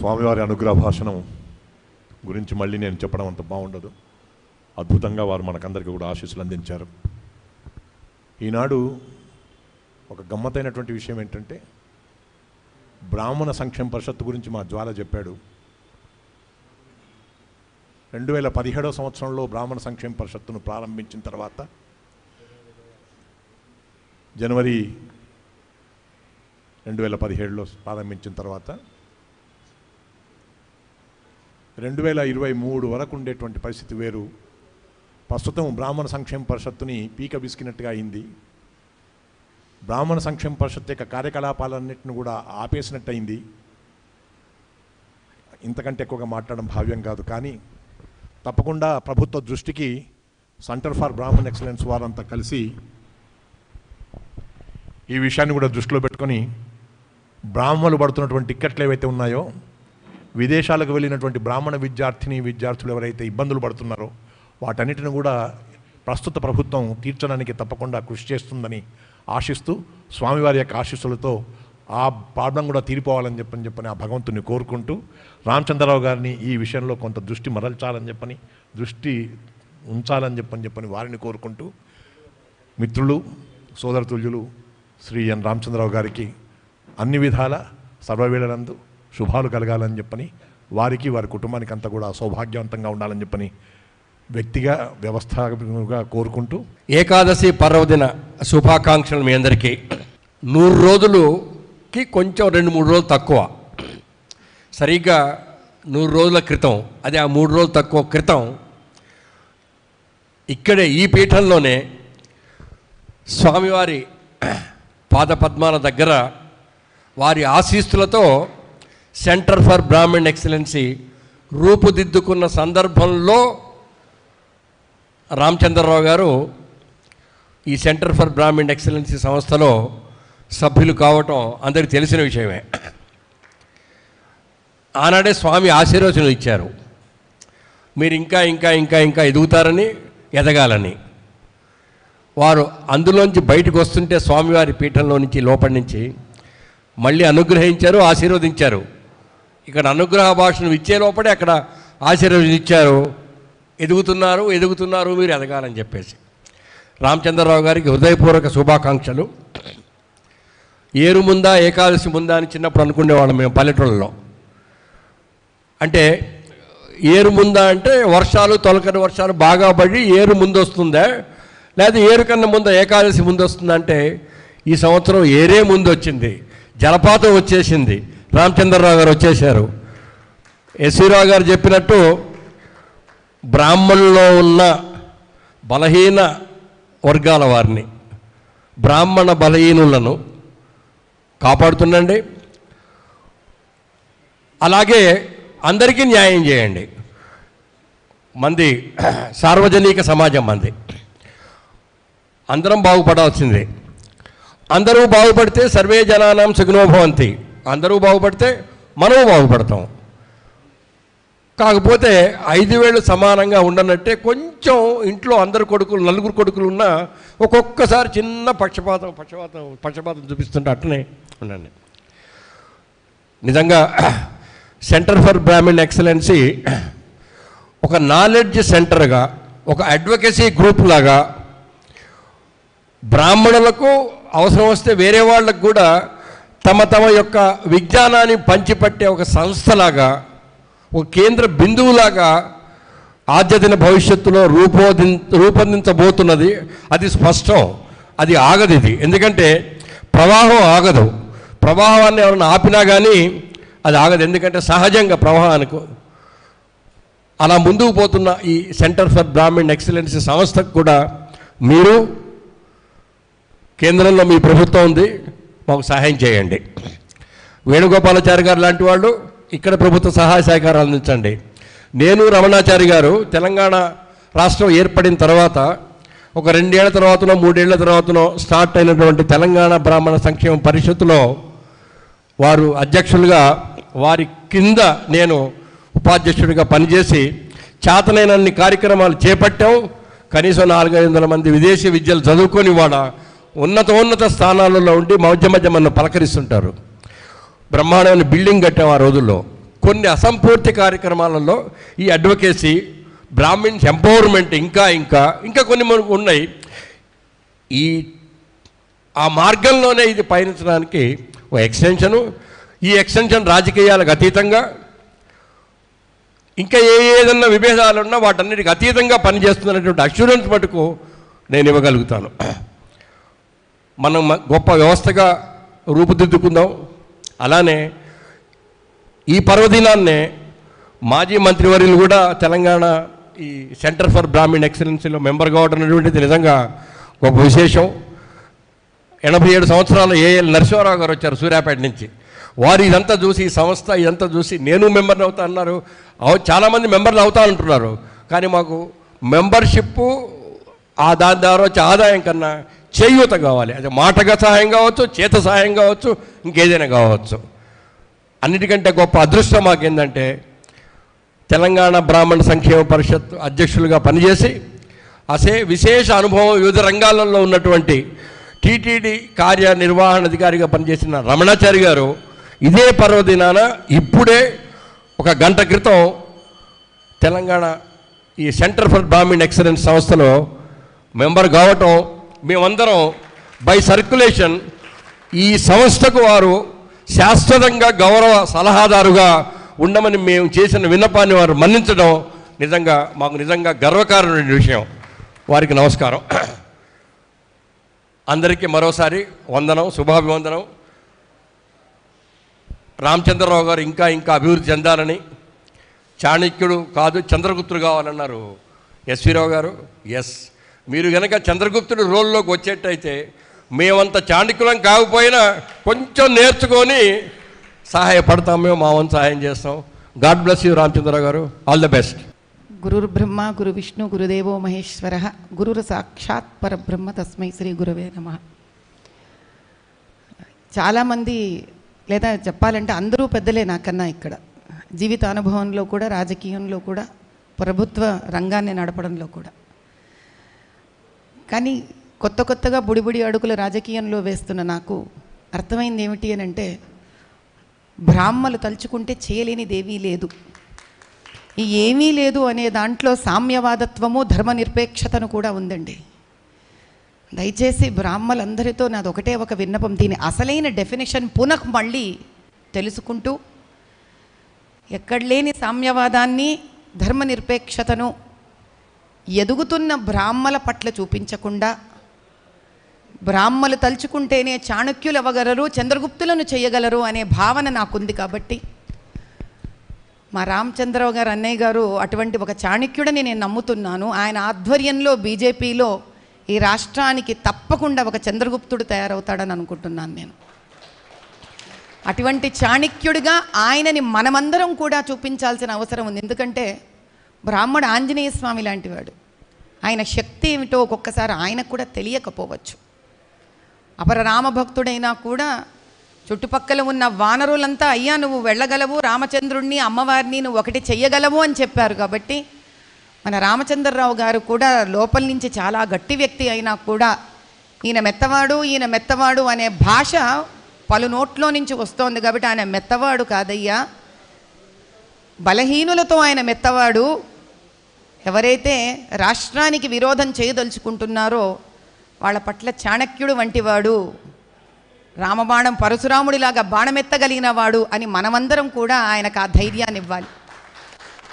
స్వామివారి అనుగ్రహ భాషణం గురించి మళ్ళీ నేను చెప్పడం అంత బాగుండదు. అద్భుతంగా వారు మనకందరికీ కూడా ఆశీస్సులు అందించారు. ఈనాడు ఒక గమ్మత్తైనటువంటి విషయం ఏంటంటే, బ్రాహ్మణ సంక్షేమ పరిషత్తు గురించి మా జ్వాల చెప్పాడు. 2017 సంవత్సరంలో బ్రాహ్మణ సంక్షేమ పరిషత్తును ప్రారంభించిన తర్వాత జనవరి 2017లో ప్రారంభించిన తర్వాత 2023 వరకు ఉండేటువంటి పరిస్థితి వేరు. ప్రస్తుతం బ్రాహ్మణ సంక్షేమ పరిషత్తుని పీక బిసికినట్టుగా అయింది. బ్రాహ్మణ సంక్షేమ పరిషత్ యొక్క కార్యకలాపాలన్నింటిని కూడా ఆపేసినట్టు అయింది. ఇంతకంటే ఎక్కువగా మాట్లాడడం భావ్యం కాదు. కానీ తప్పకుండా ప్రభుత్వ దృష్టికి సెంటర్ ఫర్ బ్రాహ్మణ్ ఎక్సలెన్స్ వారంతా కలిసి ఈ విషయాన్ని కూడా దృష్టిలో పెట్టుకొని బ్రాహ్మణులు పడుతున్నటువంటి టిక్కెట్లు ఏవైతే ఉన్నాయో, విదేశాలకు వెళ్ళినటువంటి బ్రాహ్మణ విద్యార్థులు ఎవరైతే ఇబ్బందులు పడుతున్నారో వాటన్నిటిని కూడా ప్రస్తుత ప్రభుత్వం తీర్చడానికి తప్పకుండా కృషి చేస్తుందని ఆశిస్తూ, స్వామివారి యొక్క ఆశీస్సులతో ఆ ప్రాబ్లం కూడా తీరిపోవాలని చెప్పని ఆ భగవంతుని కోరుకుంటూ, రామచంద్రరావు గారిని ఈ విషయంలో కొంత దృష్టి మరల్చాలని దృష్టి ఉంచాలని చెప్పని వారిని కోరుకుంటూ, మిత్రులు సోదరతుల్యులు శ్రీ ఎన్ రామచంద్రరావు గారికి అన్ని విధాల సర్వవేళలందు శుభాలు కలగాలని చెప్పని, వారికి వారి కుటుంబానికి అంతా కూడా సౌభాగ్యవంతంగా ఉండాలని చెప్పని వ్యక్తిగా వ్యవస్థగా కోరుకుంటూ, ఏకాదశి పర్వదిన శుభాకాంక్షలు మీ అందరికీ. 100 రోజులుకి కొంచెం 2-3 రోజులు తక్కువ, సరిగ్గా 100 రోజుల క్రితం, అదే ఆ 3 రోజులు తక్కువ క్రితం ఇక్కడే ఈ పీఠంలోనే స్వామివారి పాదపద్మాల దగ్గర వారి ఆశీస్సులతో సెంటర్ ఫర్ బ్రాహ్మణ్ ఎక్సలెన్సీ రూపుదిద్దుకున్న సందర్భంలో రామచంద్రరావు గారు ఈ సెంటర్ ఫర్ బ్రాహ్మణ్ ఎక్సలెన్సీ సంస్థలో సభ్యులు కావటం అందరికీ తెలిసిన విషయమే. ఆనాడే స్వామి ఆశీర్వచనం ఇచ్చారు, మీరు ఇంకా ఇంకా ఇంకా ఇంకా ఎదుగుతారని, ఎదగాలని. వారు అందులోంచి బయటకు వస్తుంటే స్వామివారి పీఠంలో నుంచి లోపలి నుంచి మళ్ళీ అనుగ్రహించారు, ఆశీర్వదించారు. ఇక్కడ అనుగ్రహ భాషను ఇచ్చే లోపలే అక్కడ ఆశీర్వదించారు. ఎదుగుతున్నారు మీరు ఎదగాలని చెప్పేసి. రామచంద్రరావు గారికి హృదయపూర్వక శుభాకాంక్షలు. ఏరు ముందా ఏకాదశి ముందా అని చిన్నప్పుడు అనుకునేవాళ్ళం మేము పల్లెటూళ్ళలో. అంటే ఏరు ముందా అంటే తొలకరి వర్షాలు బాగా పడి ఏరు ముందు వస్తుందా, లేదా ఏరు కన్నా ముందు ఏకాదశి ముందు వస్తుందంటే ఈ సంవత్సరం ఏరే ముందు వచ్చింది, జలపాతం వచ్చేసింది, రామచంద్రరావు గారు వచ్చేశారు. ఎస్వీరావు గారు చెప్పినట్టు బ్రాహ్మణుల్లో ఉన్న బలహీన వర్గాల వారిని, బ్రాహ్మణ బలహీనులను కాపాడుతుండండి. అలాగే అందరికీ న్యాయం చేయండి. మంది సార్వజనిక సమాజం, మంది అందరం బాగుపడాల్సిందే. అందరూ బాగుపడితే సర్వే జనానాం సుఖినో భవంతి, అందరూ బాగుపడితే మనము బాగుపడతాం. కాకపోతే 5 వేళ్ళు సమానంగా ఉండనట్టే కొంచెం ఇంట్లో నలుగురు కొడుకులు ఉన్నా ఒక్కొక్కసారి చిన్న పక్షపాతం చూపిస్తుంటే అట్లనే ఉండండి. నిజంగా సెంటర్ ఫర్ బ్రాహ్మణ్ ఎక్సలెన్సీ ఒక నాలెడ్జ్ సెంటర్గా, ఒక అడ్వకేసీ గ్రూప్ లాగా బ్రాహ్మణులకు అవసరం వస్తే వేరే వాళ్ళకు కూడా తమ యొక్క విజ్ఞానాన్ని పంచిపట్టే ఒక సంస్థలాగా, ఒక కేంద్ర బిందువులాగా ఆద్యదిన భవిష్యత్తులో రూపొందించబోతున్నది. అది స్పష్టం, అది ఆగదు. ఇది ఎందుకంటే ప్రవాహం ఆగదు. ప్రవాహాన్ని ఎవరైనా ఆపినా కానీ అది ఆగదు. ఎందుకంటే సహజంగా ప్రవాహానికి అలా ముందుకు పోతున్న ఈ సెంటర్ ఫర్ బ్రాహ్మణ్ ఎక్సలెన్సీ సంస్థకు కూడా మీరు, కేంద్రంలో మీ ప్రభుత్వం ఉంది, మాకు సహాయం చేయండి. వేణుగోపాలాచారి గారు లాంటి వాళ్ళు ఇక్కడ ప్రభుత్వ సహాయ సహకారాలు అందించండి. నేను రమణాచారి గారు తెలంగాణ రాష్ట్రం ఏర్పడిన తర్వాత ఒక 2 ఏళ్ల తర్వాతనో 3 ఏళ్ల తర్వాతనో స్టార్ట్ అయినటువంటి తెలంగాణ బ్రాహ్మణ సంక్షేమ పరిషత్తులో వారు అధ్యక్షులుగా, వారి కింద నేను ఉపాధ్యక్షుడిగా పనిచేసి చేతనైనన్ని కార్యక్రమాలు చేపట్టాం. కనీసం 400-500 మంది విదేశీ విద్యలు చదువుకొని వాళ్ళ ఉన్నత స్థానాలలో ఉండి మధ్య మధ్య మనం పలకరిస్తుంటారు. బ్రహ్మాండమైన బిల్డింగ్ కట్టాం ఆ రోజుల్లో. కొన్ని అసంపూర్తి కార్యక్రమాలలో ఈ అడ్వకేసీ బ్రాహ్మిన్స్ ఎంపవర్మెంట్ ఇంకా కొన్ని మనకు ఉన్నాయి. ఆ మార్గంలోనే ఇది పయనించడానికి ఒక ఎక్స్టెన్షను. ఈ ఎక్స్టెన్షన్ రాజకీయాలకు అతీతంగా ఇంకా ఏదన్నా విభేదాలు ఉన్నా వాటన్నిటికి అతీతంగా పనిచేస్తున్నటువంటి అష్యూరెన్స్ మటుకు నేను ఇవ్వగలుగుతాను. మనం గొప్ప వ్యవస్థగా రూపుదిద్దుకుందాం. అలానే ఈ పర్వదినాన్నే మాజీ మంత్రివర్యులు కూడా తెలంగాణ ఈ సెంటర్ ఫర్ బ్రాహ్మణ్ ఎక్సలెన్సీలో మెంబర్ కావడం అనేటువంటిది నిజంగా గొప్ప విశేషం. 87 సంవత్సరాల ఏఎల్ నరసింహారావు గారు వచ్చారు సూర్యాపేట నుంచి. వారు ఇదంతా చూసి, ఈ సంస్థ ఇదంతా చూసి నేను మెంబర్ని అవుతా అన్నారు. చాలామంది మెంబర్లు అవుతా అంటున్నారు. కానీ మాకు మెంబర్షిప్ దాని ద్వారా వచ్చే ఆదాయం కన్నా చేయూత కావాలి. అది మాటగా సహాయం కావచ్చు, చేత సహాయం కావచ్చు, ఇంకేదైనా కావచ్చు. అన్నిటికంటే గొప్ప అదృష్టం మాకేందంటే తెలంగాణ బ్రాహ్మణ సంక్షేమ పరిషత్ అధ్యక్షులుగా పనిచేసి విశేష అనుభవం వివిధ రంగాలలో ఉన్నటువంటి టీటీడీ కార్యనిర్వహణాధికారిగా పనిచేసిన రమణాచారి గారు ఇదే పర్వదినాన ఇప్పుడే ఒక గంట క్రితం తెలంగాణ ఈ సెంటర్ ఫర్ బ్రాహ్మణ్ ఎక్సలెన్స్ సంస్థలో మెంబర్ కావటం, మేమందరం బై సర్క్యులేషన్ ఈ సంస్థకు వారు శాశ్వతంగా గౌరవ సలహాదారుగా ఉండమని మేము చేసిన విన్నపాన్ని వారు మన్నించడం మాకు నిజంగా గర్వకారణమైన విషయం. వారికి నమస్కారం. అందరికీ మరోసారి వందనం, శుభాభివందనం. రామచంద్రరావు గారు ఇంకా అభివృద్ధి చెందాలని, చాణక్యుడు కాదు చంద్రగుప్తుడు కావాలన్నారు ఎస్వీరావు గారు. మీరు కనుక చంద్రగుప్తుడు రోల్లోకి వచ్చేటైతే మేమంత చాణక్యులం కాకపోయినా కొంచెం నేర్చుకొని సహాయపడతాం, మేము మా వంతు సహాయం చేస్తాం. గాడ్ బ్లెస్ యూ రామచంద్రరావు గారు. All the best. గురుర్ బ్రహ్మ గురు విష్ణు గురుదేవో మహేశ్వర గురుర్ సాక్షాత్ పరబ్రహ్మ తస్మై శ్రీ గురవే నమః. చాలామంది లేదా చెప్పాలంటే అందరూ పెద్దలే నాకన్నా ఇక్కడ జీవితానుభవంలో కూడా, రాజకీయంలో కూడా, ప్రభుత్వ రంగాన్ని నడపడంలో కూడా. కానీ కొత్తగా బుడిబుడి అడుగుల రాజకీయంలో వేస్తున్న నాకు అర్థమైంది ఏమిటి అని అంటే, బ్రాహ్మలు తలుచుకుంటే చేయలేనిదేమీ లేదు. ఈ ఏమీ లేదు అనే దాంట్లో సామ్యవాదత్వము, ధర్మనిరపేక్షతను కూడా ఉందండి. దయచేసి బ్రాహ్మలందరితో నాది ఒకటే ఒక విన్నపం, దీని అసలైన డెఫినేషన్ మళ్ళీ తెలుసుకుంటూ ఎక్కడ లేని సామ్యవాదాన్ని, ధర్మనిరపేక్షతను ఎదుగుతున్న బ్రాహ్మల పట్ల చూపించకుండా, బ్రాహ్మలు తలుచుకుంటేనే చాణక్యులు అవ్వగలరు, చంద్రగుప్తులను చేయగలరు అనే భావన నాకుంది. కాబట్టి మా రామచంద్రరావు గారు అన్నయ్య గారు అటువంటి ఒక చాణక్యుడని నేను నమ్ముతున్నాను. ఆయన ఆధ్వర్యంలో బీజేపీలో ఈ రాష్ట్రానికి తప్పకుండా ఒక చంద్రగుప్తుడు తయారవుతాడని అనుకుంటున్నాను నేను. అటువంటి చాణక్యుడిగా ఆయనని మనమందరం కూడా చూపించాల్సిన అవసరం ఉంది. ఎందుకంటే బ్రాహ్మడు ఆంజనేయ స్వామి లాంటివాడు. ఆయన శక్తి ఏమిటో ఒక్కొక్కసారి ఆయనకు కూడా తెలియకపోవచ్చు. అపర రామభక్తుడైనా కూడా చుట్టుపక్కల ఉన్న వానరులంతా అయ్యా నువ్వు వెళ్ళగలవు, రామచంద్రుడిని అమ్మవారిని నువ్వు ఒకటి చెయ్యగలవు అని చెప్పారు. కాబట్టి మన రామచంద్రరావు గారు కూడా లోపల నుంచి చాలా గట్టి వ్యక్తి అయినా కూడా ఈయన మెత్తవాడు అనే భాష పలు నోట్లో నుంచి వస్తోంది. కాబట్టి ఆయన మెత్తవాడు కాదయ్యా, బలహీనులతో ఆయన మెత్తవాడు. ఎవరైతే రాష్ట్రానికి విరోధం చేయదలుచుకుంటున్నారో వాళ్ళ పట్ల చాణక్యుడు వంటివాడు, రామబాణం పరశురాముడిలాగా బాణమెత్తగలిగిన వాడు అని మనమందరం కూడా ఆయనకు ఆ ధైర్యాన్ని ఇవ్వాలి.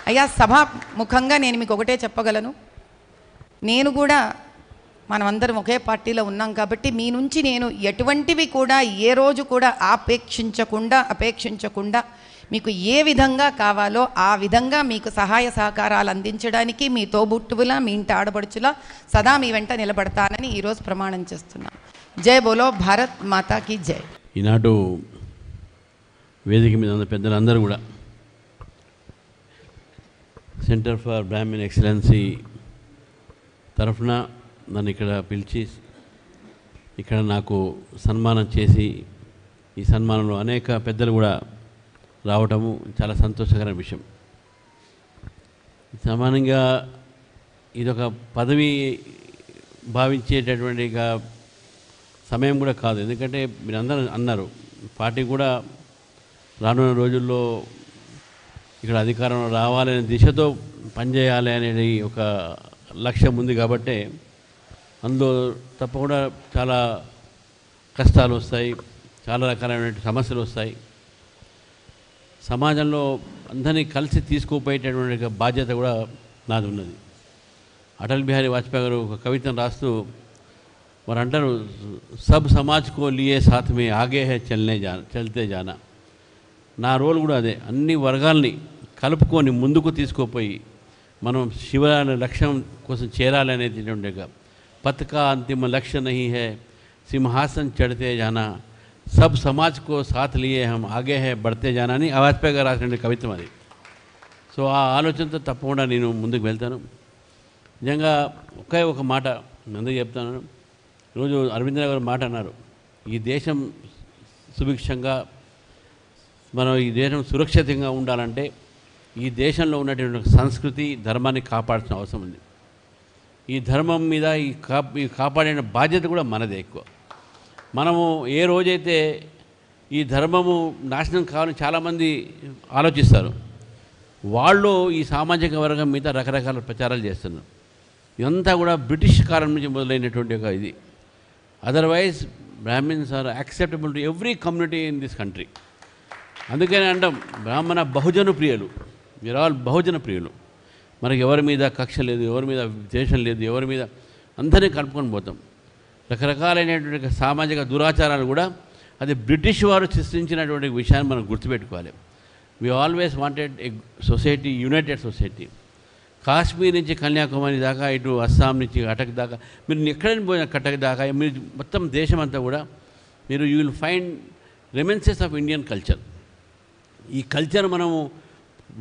అయ్యా సభాముఖంగా నేను మీకు ఒకటే చెప్పగలను, నేను కూడా మనమందరం ఒకే పార్టీలో ఉన్నాం కాబట్టి మీ నుంచి నేను ఎటువంటివి కూడా ఏ రోజు కూడా అపేక్షించకుండా మీకు ఏ విధంగా కావాలో ఆ విధంగా మీకు సహాయ సహకారాలు అందించడానికి మీ తోబుట్టువులా, మీ ఇంటి ఆడపడుచులా సదా మీ వెంట నిలబడతానని ఈరోజు ప్రమాణం చేస్తున్నాను. జై బోలో భారత్ మాతాకి జై. ఈనాడు వేదిక మీద ఉన్న పెద్దలందరూ కూడా సెంటర్ ఫర్ బ్రాహ్మణ్ ఎక్సలెన్సీ తరఫున నన్ను ఇక్కడ పిలిచి ఇక్కడ నాకు సన్మానం చేసి, ఈ సన్మానంలో అనేక పెద్దలు కూడా రావటము చాలా సంతోషకరమైన విషయం. సామాన్యంగా ఇదొక పదవి భావించేటటువంటి సమయం కూడా కాదు. ఎందుకంటే మీరు అందరూ అన్నారు, పార్టీ కూడా రానున్న రోజుల్లో ఇక్కడ అధికారంలో రావాలనే దిశతో పనిచేయాలి అనేది ఒక లక్ష్యం ఉంది కాబట్టి అందులో తప్పకుండా చాలా కష్టాలు వస్తాయి, చాలా రకాలైన సమస్యలు వస్తాయి. సమాజంలో అందరినీ కలిసి తీసుకుపోయేటటువంటి బాధ్యత కూడా నాది ఉన్నది. అటల్ బిహారీ వాజ్పేయి గారు ఒక కవితను రాస్తూ వారు అంటారు, సబ్ సమాజ్ కో లియే సాత్ మే ఆగే హై చల్తే జానా. నా రోల్ కూడా అదే, అన్ని వర్గాల్ని కలుపుకొని ముందుకు తీసుకుపోయి మనం శివ లక్ష్యం కోసం చేరాలి అనేది ఉండేగా. పథ్ కా అంతిమ లక్ష్య నహీ హై సింహాసన్ చడితే జానా, సబ్ సమాజ్ కో సాత్ లియే హమ్ ఆగే హై బడితే జానా అని వాజ్పేయి గారు రాసిన కవిత్వం అది. సో ఆ ఆలోచనతో తప్పకుండా నేను ముందుకు వెళ్తాను. నిజంగా ఒకే ఒక మాట ముందుకు చెప్తాను. ఈరోజు అరవింద్ గారు మాట అన్నారు, ఈ దేశం సుభిక్షంగా మనం ఈ దేశం సురక్షితంగా ఉండాలంటే ఈ దేశంలో ఉన్నటువంటి సంస్కృతి ధర్మాన్ని కాపాడాల్సిన అవసరం ఉంది. ఈ ధర్మం మీద ఈ కాపాడే బాధ్యత కూడా మనదే ఎక్కువ. మనము ఏ రోజైతే ఈ ధర్మము నాశనం కావాలని చాలామంది ఆలోచిస్తారు, వాళ్ళు ఈ సామాజిక వర్గం మీద రకరకాల ప్రచారాలు చేస్తున్నారు. ఇదంతా కూడా బ్రిటిష్ కాలం నుంచి మొదలైనటువంటి ఒక ఇది. Otherwise Brahmins are acceptable to every community in this country. అందుకని అంటాం బ్రాహ్మణ బహుజన ప్రియులు, వీఆర్ ఆల్ బహుజన ప్రియులు. మనకి ఎవరి మీద కక్ష లేదు, ఎవరి మీద ద్వేషం లేదు, ఎవరి మీద అందరినీ కలుపుకొని పోతాం. రకరకాలైనటువంటి సామాజిక దురాచారాలు కూడా అది బ్రిటిష్ వారు సృష్టించినటువంటి విషయాన్ని మనం గుర్తుపెట్టుకోవాలి. We always wanted a society, United society. Kashmir నుంచి కన్యాకుమారి దాకా, ఇటు అస్సాం నుంచి కటక్ దాకా, మీరు ఎక్కడైనా పోయిన కటక్ దాకా, మీరు మొత్తం దేశం అంతా కూడా మీరు you will find reminiscences of Indian culture. ఈ కల్చర్ మనము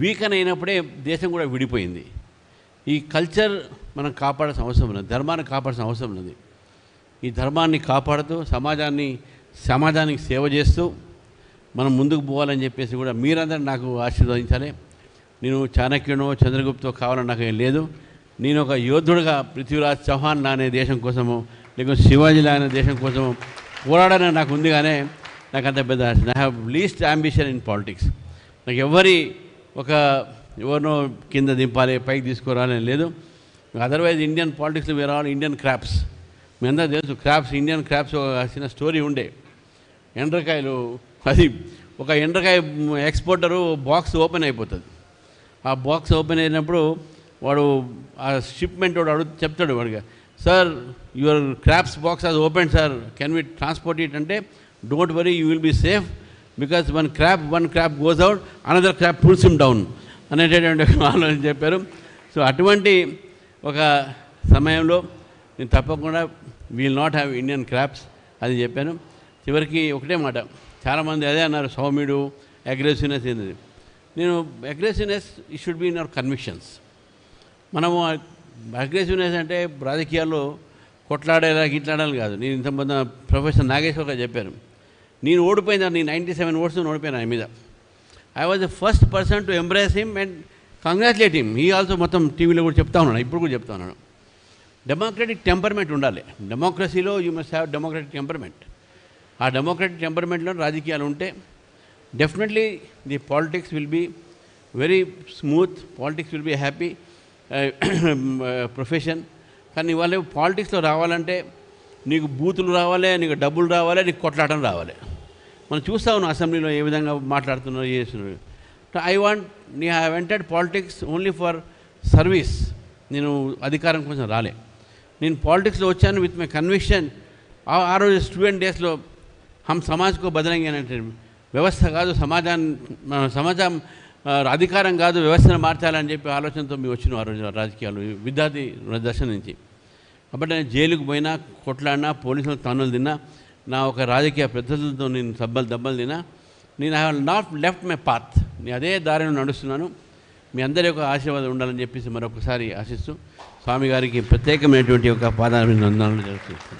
వీకన్ అయినప్పుడే దేశం కూడా విడిపోయింది. ఈ కల్చర్ మనం కాపాడాల్సిన అవసరం ఉన్నది, ధర్మాన్ని కాపాడాల్సిన అవసరం ఉన్నది. ఈ ధర్మాన్ని కాపాడుతూ సమాజానికి సేవ చేస్తూ మనం ముందుకు పోవాలని చెప్పేసి కూడా మీరందరూ నాకు ఆశీర్వదించాలి. నేను చాణక్యునో చంద్రగుప్తో కావాలని నాకు ఏం లేదు. నేను ఒక యోధుడుగా పృథ్వీరాజ్ చౌహాన్ అనే దేశం కోసము, లేకపోతే శివాజీ అనే దేశం కోసము పోరాడని నాకు ఉంది. కానీ నాకు అంత పెద్ద I have least ambition in politics. నాకు ఎవరినో కింద దింపాలి, పైకి తీసుకురాలని లేదు. అదర్వైజ్ ఇండియన్ పాలిటిక్స్లో వేరే వాళ్ళు ఇండియన్ క్రాప్స్, మీ అందరూ తెలుసు. ఇండియన్ క్రాప్స్ ఒక చిన్న స్టోరీ ఉండే. ఎండ్రకాయలు, అది ఒక ఎండ్రకాయ ఎక్స్పోర్టరు బాక్స్ ఓపెన్ అయిపోతుంది. ఆ బాక్స్ ఓపెన్ అయినప్పుడు వాడు ఆ షిప్మెంట్ వాడు చెప్తాడు వాడిగా, సార్ యువర్ క్రాప్స్ బాక్స్ అది open sir, can we transport it అంటే, don't worry you will be safe because one crop goes out, another crop pulls him down అనేటటువంటి ఆలోచన చెప్పారు. సో అటువంటి ఒక సమయంలో నేను తప్పకుండా will not have Indian crops అది చెప్పాను. చివరికి ఒకటే మాట, చాలామంది అదే అన్నారు, సౌమ్యుడు, అగ్రెసివ్నెస్ ఏంది. నేను aggressiveness it should be in our convictions. మనము అగ్రెసివ్నెస్ అంటే రాజకీయాల్లో కొట్లాడేలా గిట్లాడాలి కాదు. నేను ఇంతమంది ప్రొఫెసర్ నాగేశ్వర్ గారు చెప్పారు, నేను ఓడిపోయినా, నేను 97 ఓట్స్ ఓడిపోయాను ఆయన మీద. I was the first person to embrace him and congratulate him. ఈ ఆల్సో మొత్తం టీవీలో కూడా చెప్తా ఉన్నాను, ఇప్పుడు కూడా చెప్తా ఉన్నాను. డెమోక్రటిక్ టెంపర్మెంట్ ఉండాలి. డెమోక్రసీలో you must have democratic temperament. ఆ డెమోక్రటిక్ టెంపర్మెంట్లో రాజకీయాలు ఉంటే definitely the politics will be very smooth, politics will be happy profession. కానీ ఇవాళ పాలిటిక్స్లో రావాలంటే నీకు బూతులు రావాలి, నీకు డబ్బులు రావాలి, నీకు కొట్లాటం రావాలి. మనం చూస్తా ఉన్నాం అసెంబ్లీలో ఏ విధంగా మాట్లాడుతున్నారు, చేస్తున్నారు. I have entered politics only for service. నేను అధికారం కోసం రాలే. నేను పాలిటిక్స్లో వచ్చాను విత్ మై కన్విక్షన్. ఆ రోజు స్టూడెంట్ డేస్లో హమ్ సమాజ్కు బదలంగా అంటే వ్యవస్థ కాదు, సమాజం అధికారం కాదు, వ్యవస్థను మార్చాలని చెప్పి ఆలోచనతో మేము వచ్చినాం ఆ రోజు రాజకీయాలు విద్యార్థి దశ నుంచి. కాబట్టి నేను జైలుకు పోయినా, కొట్లాడినా, పోలీసులు తన్నులు తిన్నా, నా ఒక రాజకీయ ప్రతినిధులతో నేను దెబ్బలు తిన్నా, నేను I have not left my path. నేను అదే దారిలో నడుస్తున్నాను. మీ అందరి యొక్క ఆశీర్వాదం ఉండాలని చెప్పేసి మరొకసారి ఆశిస్తూ స్వామి గారికి ప్రత్యేకమైనటువంటి ఒక పాదాలను జరుగుతుంది.